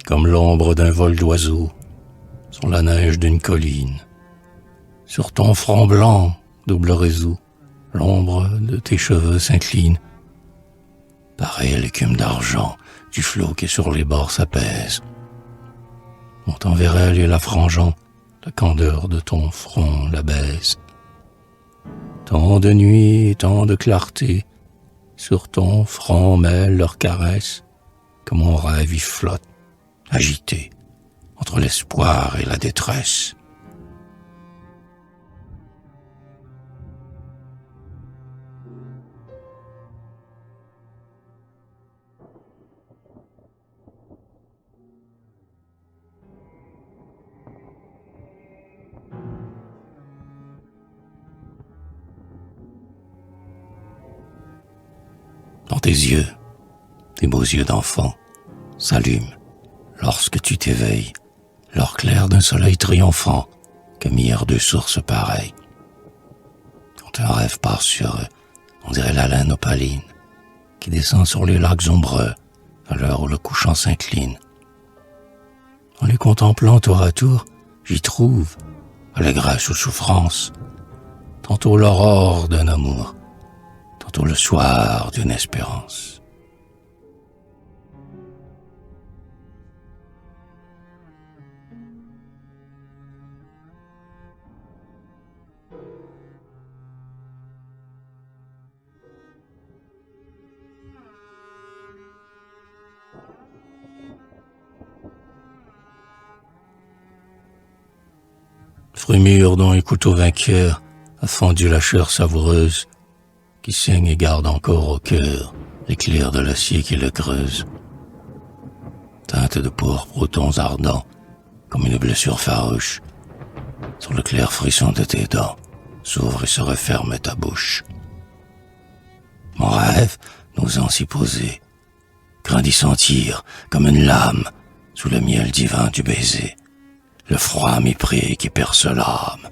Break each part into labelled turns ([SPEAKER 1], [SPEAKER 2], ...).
[SPEAKER 1] comme l'ombre d'un vol d'oiseau sur la neige d'une colline. Sur ton front blanc, double réseau, l'ombre de tes cheveux s'incline. Pareil l'écume d'argent du flot qui sur les bords s'apaise. Montant vers elle et la frangeant, la candeur de ton front la baise. Tant de nuit et tant de clarté, sur ton front mêlent leurs caresses, que mon rêve y flotte, agité, entre l'espoir et la détresse. Dans tes yeux, tes beaux yeux d'enfant s'allument lorsque tu t'éveilles, l'or clair d'un soleil triomphant que mirent deux sources pareilles. Quand un rêve part sur eux, on dirait la laine opaline qui descend sur les lacs ombreux à l'heure où le couchant s'incline. En les contemplant tour à tour, j'y trouve, allégresse ou souffrance, tantôt l'aurore d'un amour, tantôt le soir d'une espérance. Fruits mûrs dont un couteau vainqueur a fendu la chair savoureuse, qui saigne et garde encore au cœur l'éclair de l'acier qui le creuse. Teinte de pourpre aux tons ardents, comme une blessure farouche, sur le clair frisson de tes dents, s'ouvre et se referme ta bouche. Mon rêve, n'osant s'y poser, craint d'y sentir, comme une lame, sous le miel divin du baiser, le froid mépris qui perce l'âme.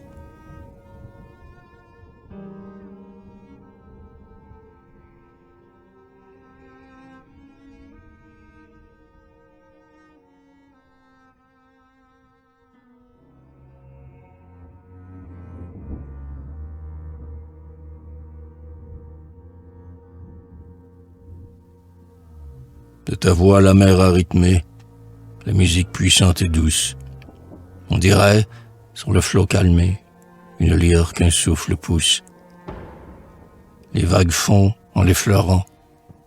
[SPEAKER 1] De ta voix la mer a rythmé, la musique puissante et douce. On dirait, sur le flot calmé, une lyre qu'un souffle pousse. Les vagues font, en l'effleurant,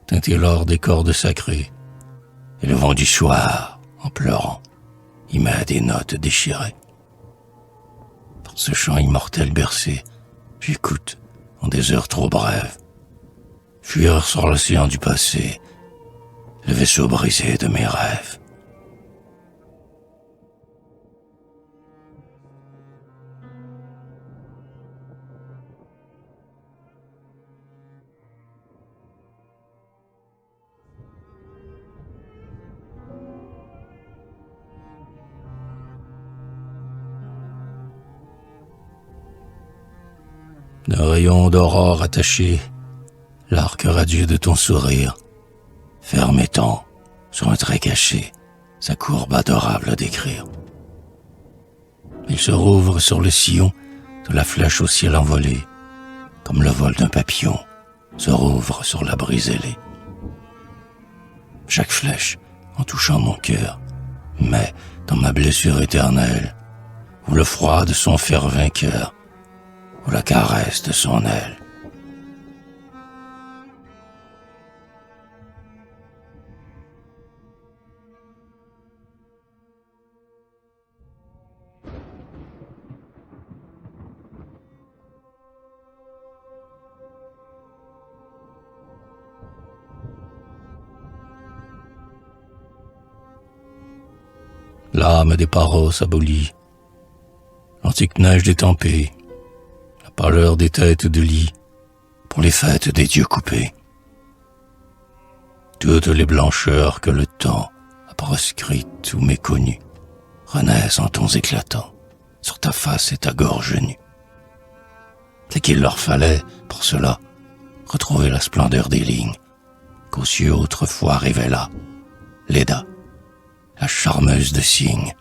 [SPEAKER 1] teinter l'or des cordes sacrées. Et le vent du soir, en pleurant, y met des notes déchirées. Par ce chant immortel bercé, j'écoute, en des heures trop brèves, fuir sur l'océan du passé, le vaisseau brisé de mes rêves. D'un rayon d'aurore attaché, l'arc radieux de ton sourire, ferme étend, sur un trait caché, sa courbe adorable à décrire. Il se rouvre sur le sillon de la flèche au ciel envolé, comme le vol d'un papillon se rouvre sur la brise ailée. Chaque flèche, en touchant mon cœur, met dans ma blessure éternelle, où le froid de son fer vainqueur, ou la caresse de son aile. L'âme des paros abolie, l'antique neige détempée, la pâleur des têtes de lit, pour les fêtes des dieux coupés. Toutes les blancheurs que le temps a proscrites ou méconnues renaissent en tons éclatants sur ta face et ta gorge nue. C'est qu'il leur fallait, pour cela, retrouver la splendeur des lignes qu'aux cieux autrefois révéla Léda, la charmeuse de cygne.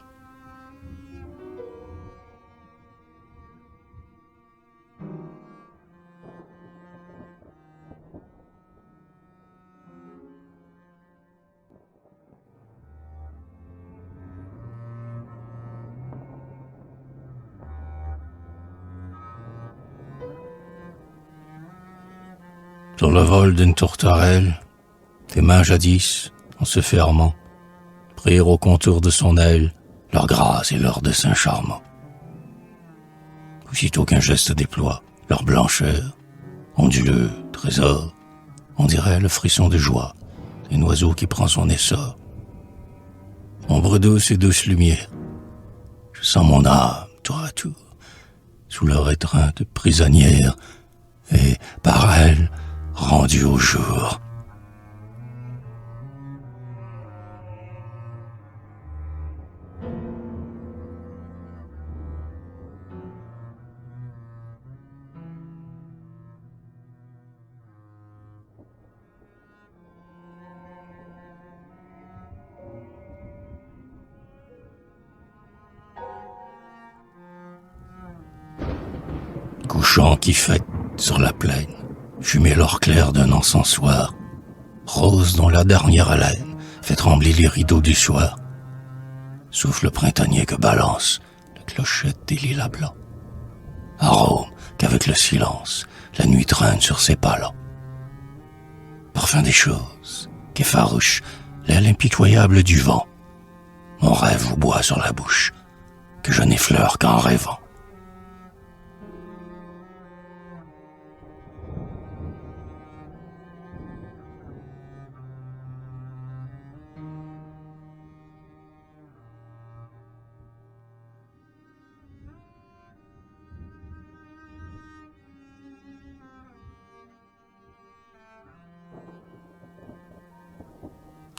[SPEAKER 1] Sur le vol d'une tourterelle, tes mains jadis, en se fermant, prirent au contour de son aile leur grâce et leur dessein charmant. Aussitôt qu'un geste déploie leur blancheur, onduleux, trésor, on dirait le frisson de joie d'un oiseau qui prend son essor. Ombre douce et douce lumière, je sens mon âme tour à tour, sous leur étreinte prisonnière, et par elle, rendu au jour. Couchant qui fête sur la plaine, fumée l'or clair d'un encensoir, rose dont la dernière haleine fait trembler les rideaux du soir. Souffle printanier que balance la clochette des lilas blancs. Arôme qu'avec le silence la nuit traîne sur ses palans. Parfum des choses qu'effarouche l'aile impitoyable du vent. Mon rêve vous boit sur la bouche, que je n'effleure qu'en rêvant.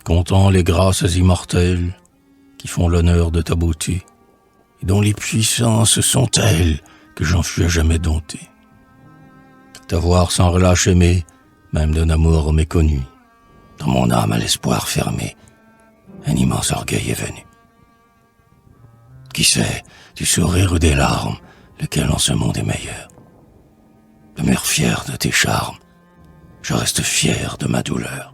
[SPEAKER 1] Comptant les grâces immortelles qui font l'honneur de ta beauté, et dont les puissances sont telles que j'en fus à jamais dompté. T'avoir sans relâche aimé, même d'un amour méconnu, dans mon âme à l'espoir fermé, un immense orgueil est venu. Qui sait, du sourire ou des larmes, lequel en ce monde est meilleur? Demeure fier de tes charmes, je reste fier de ma douleur.